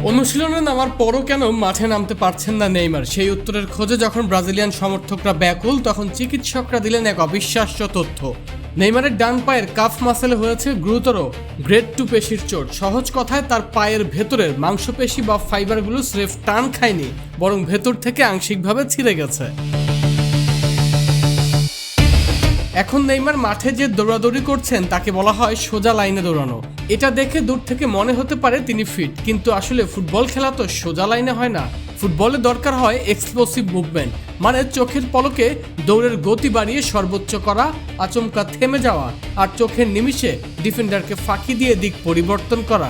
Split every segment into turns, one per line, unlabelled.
অনুশীলনে নামার পরও কেন মাঠে নামতে পারছেন না নেইমার, সেই উত্তরের খোঁজে যখন ব্রাজিলিয়ান সমর্থকরা ব্যাকুল, তখন চিকিৎসকরা দিলেন এক অবিশ্বাস্য তথ্য। নেইমারের ডান পায়ের কাফ মাসেলে হয়েছে গুরুতর গ্রেড 2 পেশির চোট। সহজ কথায় তার পায়ের ভেতরের মাংসপেশি বা ফাইবারগুলো স্রেফ টান খায়নি, বরং ভেতর থেকে আংশিকভাবে ছিঁড়ে গেছে। এখন নেইমার মাঠে যে দৌড়াদৌড়ি করছেন তাকে বলা হয় সোজা লাইনে দৌড়ানো। এটা দেখে দূর থেকে মনে হতে পারে তিনি ফিট, কিন্তু আসলে ফুটবল খেলা তো সোজা লাইনে হয় না। ফুটবলে দরকার হয় এক্সপ্লোসিভ মুভমেন্ট, মানে চোখের পলকে দৌড়ের গতি বাড়িয়ে সর্বোচ্চ করা, আচমকা থেমে যাওয়া, আর চোখের নিমিষে ডিফেন্ডারকে ফাঁকি দিয়ে দিক পরিবর্তন করা।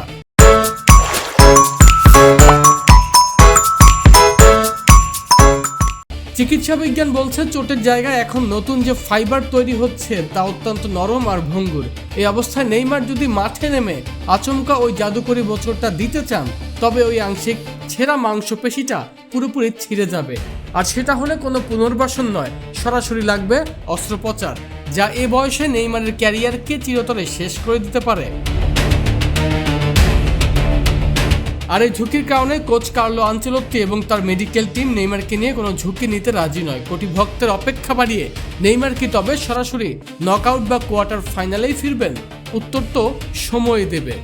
চিকিৎসা বিজ্ঞান বলছে চোটের জায়গায় এখন নতুন যে ফাইবার তৈরি হচ্ছে তা অত্যন্ত নরম আর ভঙ্গুর। এই অবস্থায় নেইমার যদি মাঠে নেমে আচমকা ওই জাদুকরি মোচড়টা দিতে চান, তবে ওই আংশিক ছেঁড়া মাংসপেশিটা পুরোপুরি ছিঁড়ে যাবে। আর সেটা হলে কোনো পুনর্বাসন নয়, সরাসরি লাগবে অস্ত্রোপচার, যা এ বয়সে নেইমারের ক্যারিয়ারকে চিরতরে শেষ করে দিতে পারে। আর এই ঝুঁকির কারণে কোচ কার্লো আনচেলত্তি এবং তার মেডিকেল টিম নেইমারকে নিয়ে কোনো ঝুঁকি নিতে রাজি নয়। কোটি ভক্তের অপেক্ষা বাড়িয়ে নেইমার কি তবে সরাসরি নকআউট বা কোয়ার্টার ফাইনালেই ফিরবেন? উত্তর তো সময় দেবে।